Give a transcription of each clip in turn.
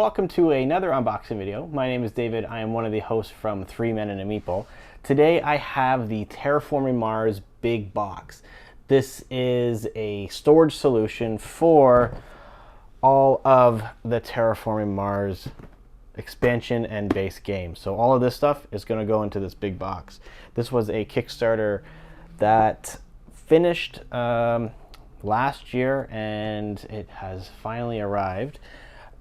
welcome to another unboxing video. My name is David. I am one of the hosts from 3 Men and a Meeple. Today I have the Terraforming Mars Big Box. This is a storage solution for all of the Terraforming Mars expansion and base game. So all of this stuff is going to go into this big box. This was a Kickstarter that finished last year, and it has finally arrived.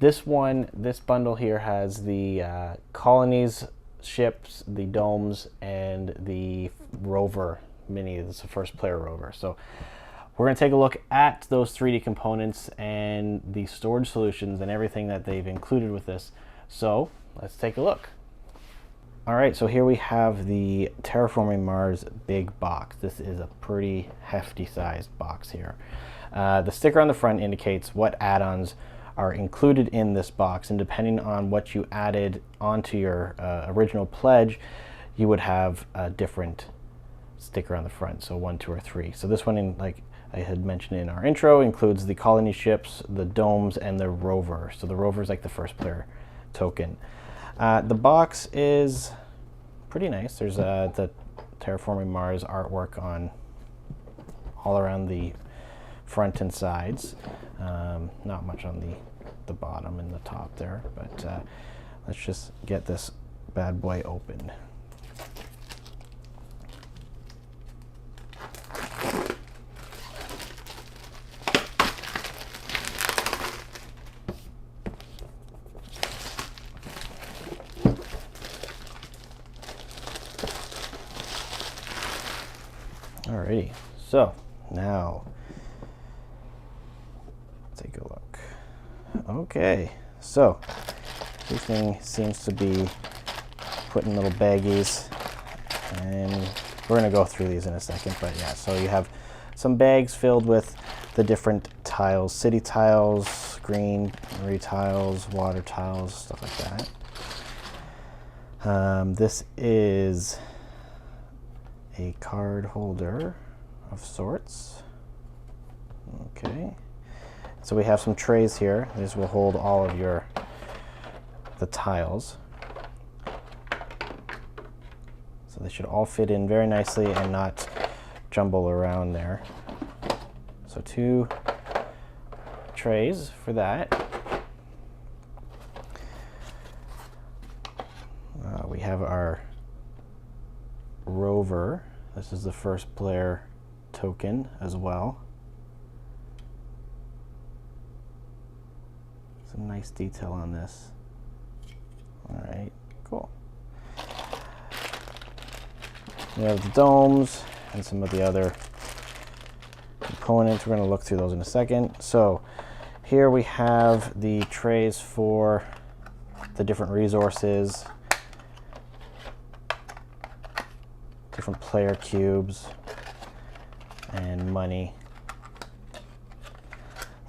This bundle here has the colonies ships, the domes, and the rover mini. This is the first player rover. So we're going to take a look at those 3D components and the storage solutions and everything that they've included with this. So let's take a look. All right, so here we have the Terraforming Mars Big Box. This is a pretty hefty sized box here. The sticker on the front indicates what add-ons are included in this box, and depending on what you added onto your original pledge, you would have a different sticker on the front, so 1, 2, or 3. So this one, like I had mentioned in our intro, includes the colony ships, the domes, and the rover. So the rover is like the first player token. The box is pretty nice. There's the Terraforming Mars artwork on all around the front and sides. Not much on the bottom and the top there, but let's just get this bad boy open. Alrighty, so now take a look. Okay, so everything seems to be put in little baggies, and we're going to go through these in a second. But yeah, so you have some bags filled with the different tiles: city tiles, greenery tiles, water tiles, stuff like that. This is a card holder of sorts. Okay, so we have some trays here. These will hold all of the tiles. So they should all fit in very nicely and not jumble around there. So 2 trays for that. We have our rover. This is the first player token as well. Some nice detail on this. All right, cool. We have the domes and some of the other components. We're going to look through those in a second. So here we have the trays for the different resources, different player cubes, and money.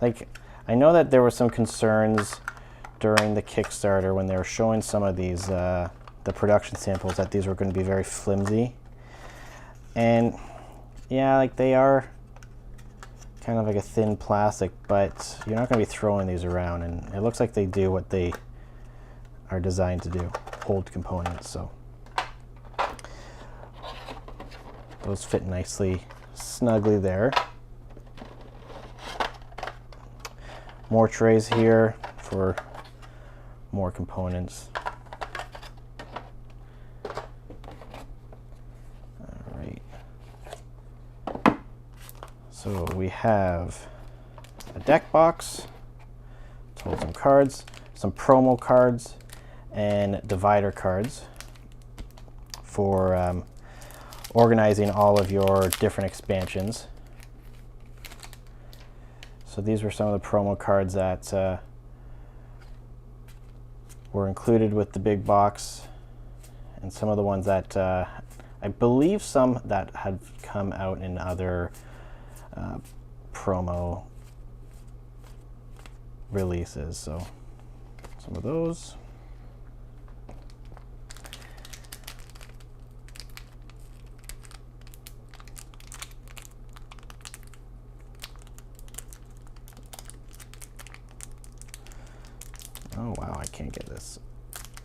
Like, I know that there were some concerns during the Kickstarter when they were showing some of these, the production samples, that these were going to be very flimsy. And yeah, like they are kind of like a thin plastic, but you're not going to be throwing these around, and it looks like they do what they are designed to do, hold components. So those fit nicely, snugly there. More trays here for more components. All right. So we have a deck box to hold some cards, some promo cards, and divider cards for organizing all of your different expansions. So these were some of the promo cards that were included with the big box, and some of the ones that I believe some that had come out in other promo releases. So some of those. Oh wow, I can't get this.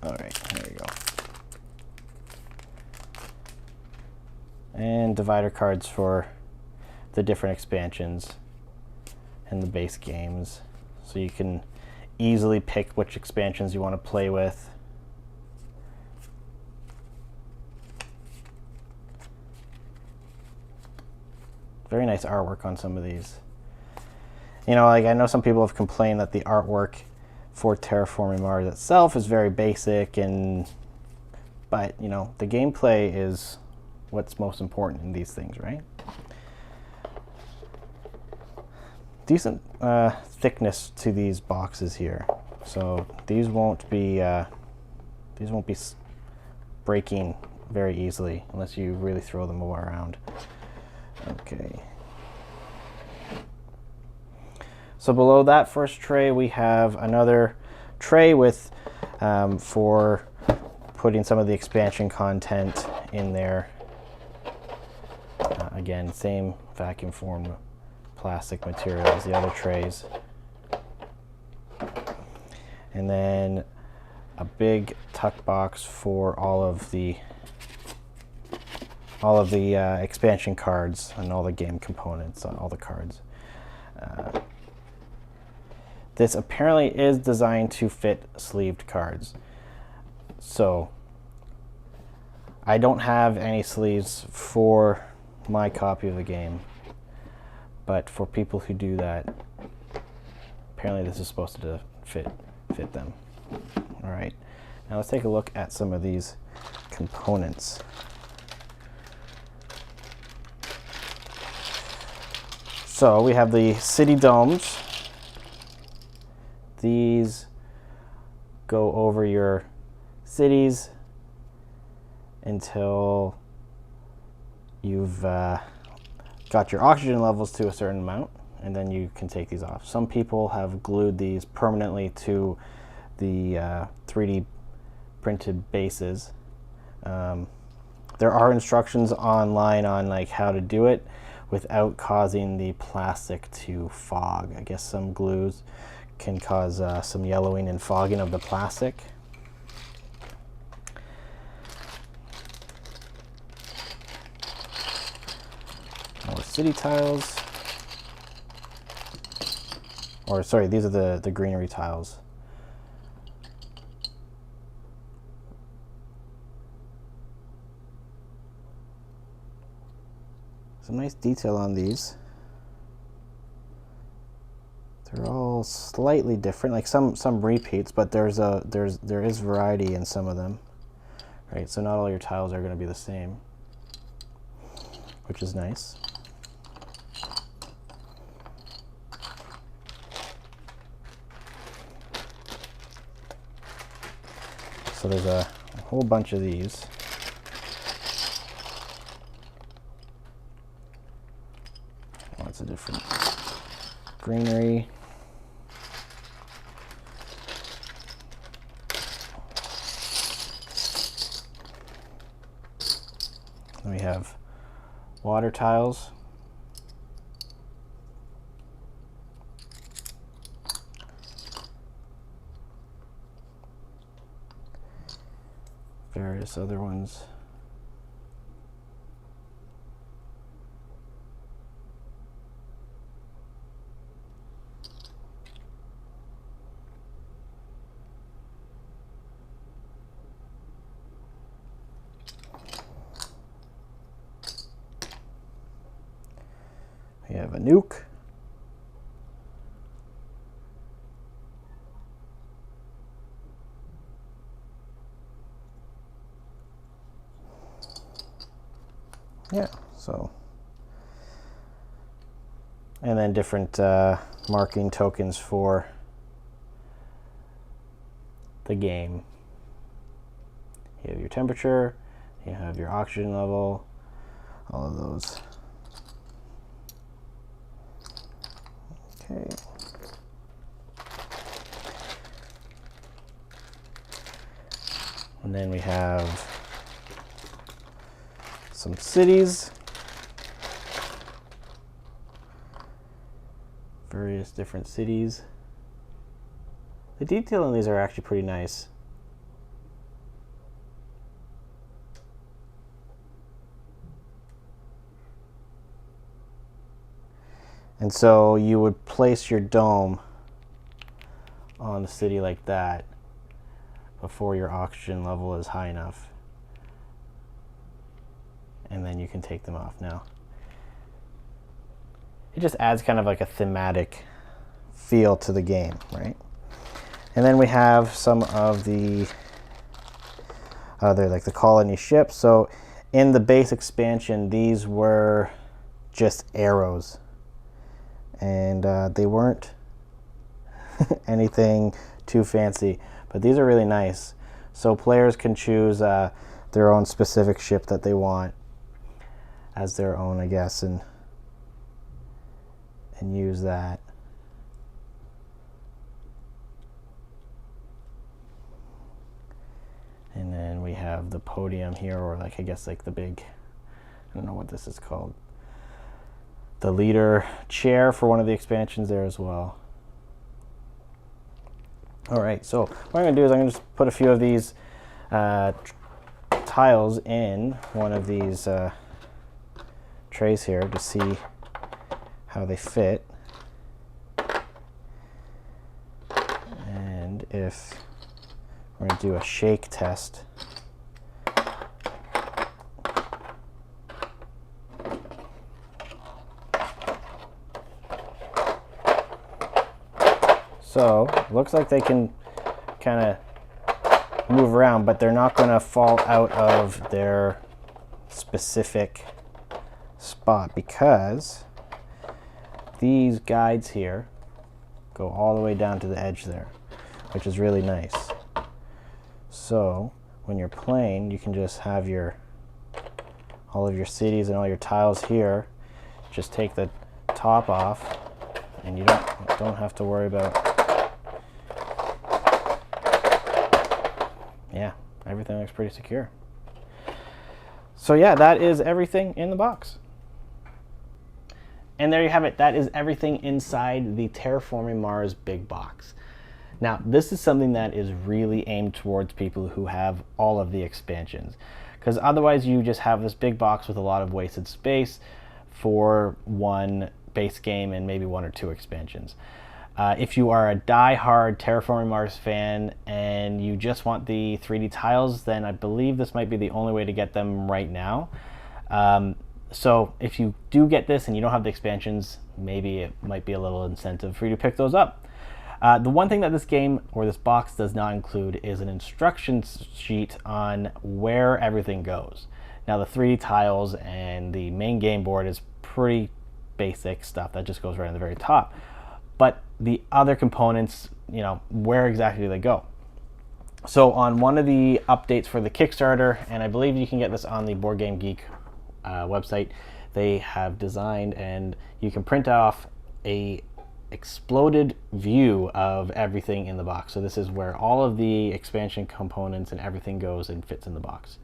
All right, there we go. And divider cards for the different expansions and the base games. So you can easily pick which expansions you want to play with. Very nice artwork on some of these. You know, like I know some people have complained that the artwork for Terraforming Mars itself is very basic, but you know, the gameplay is what's most important in these things, right? Decent thickness to these boxes here, so these won't be breaking very easily unless you really throw them all around. Okay. So below that first tray, we have another tray with for putting some of the expansion content in there. Again, same vacuum formed plastic material as the other trays. And then a big tuck box for all of the expansion cards and all the game components, all the cards. This apparently is designed to fit sleeved cards. So I don't have any sleeves for my copy of the game, but for people who do that, apparently this is supposed to fit them. All right, now let's take a look at some of these components. So we have the city domes. These go over your cities until you've got your oxygen levels to a certain amount, and then you can take these off. Some people have glued these permanently to the 3D printed bases. There are instructions online on like how to do it without causing the plastic to fog. I guess some glues can cause some yellowing and fogging of the plastic. More city tiles. Or sorry, these are the greenery tiles. Some nice detail on these. They're all slightly different, like some repeats, but there is variety in some of them, right? So not all your tiles are going to be the same, which is nice. So there's a whole bunch of these. Lots of different greenery. Then we have water tiles. Various other ones. We have a nuke. Yeah, so. And then different marking tokens for the game. You have your temperature, you have your oxygen level, all of those. Okay. And then we have some cities. Various different cities. The detail in these are actually pretty nice. And so you would place your dome on the city like that before your oxygen level is high enough. And then you can take them off now. It just adds kind of like a thematic feel to the game, right? And then we have some of the other, like the colony ships. So in the base expansion, these were just arrows. And they weren't anything too fancy, but these are really nice. So players can choose their own specific ship that they want as their own, I guess, and use that. And then we have the podium here, or like, I guess like the big, I don't know what this is called, the leader chair for one of the expansions there as well. All right, so what I'm gonna do is I'm gonna just put a few of these tiles in one of these trays here to see how they fit. And if we're gonna do a shake test. So looks like they can kind of move around, but they're not going to fall out of their specific spot because these guides here go all the way down to the edge there, which is really nice. So when you're playing, you can just have all of your cities and all your tiles here. Just take the top off, and you don't have to worry about. Yeah, everything looks pretty secure. So yeah, that is everything in the box. And there you have it. That is everything inside the Terraforming Mars Big Box. Now, this is something that is really aimed towards people who have all of the expansions, because otherwise you just have this big box with a lot of wasted space for one base game and maybe one or two expansions. If you are a die-hard Terraforming Mars fan and you just want the 3D tiles, then I believe this might be the only way to get them right now. So if you do get this and you don't have the expansions, maybe it might be a little incentive for you to pick those up. The one thing that this game or this box does not include is an instruction sheet on where everything goes. Now the 3D tiles and the main game board is pretty basic stuff that just goes right on the very top. But the other components, you know, where exactly do they go? So on one of the updates for the Kickstarter, and I believe you can get this on the Board Game Geek website, they have designed, and you can print off a exploded view of everything in the box. So this is where all of the expansion components and everything goes and fits in the box.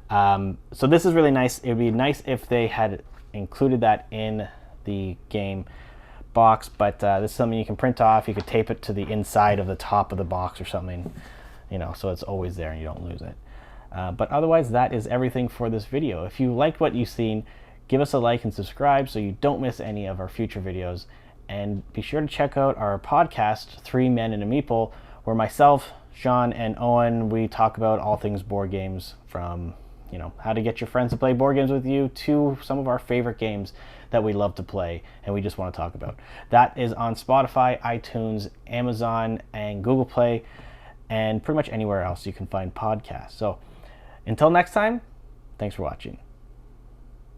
So this is really nice. It would be nice if they had included that in the game box, but this is something you can print off. You could tape it to the inside of the top of the box or something, you know, so it's always there and you don't lose it. But otherwise, that is everything for this video. If you liked what you've seen, give us a like and subscribe so you don't miss any of our future videos. And be sure to check out our podcast, 3 Men and a Meeple, where myself, Sean, and Owen, we talk about all things board games, from, you know, how to get your friends to play board games with you to some of our favorite games that we love to play and we just want to talk about. That is on Spotify, iTunes, Amazon, and Google Play, and pretty much anywhere else you can find podcasts. So until next time, thanks for watching.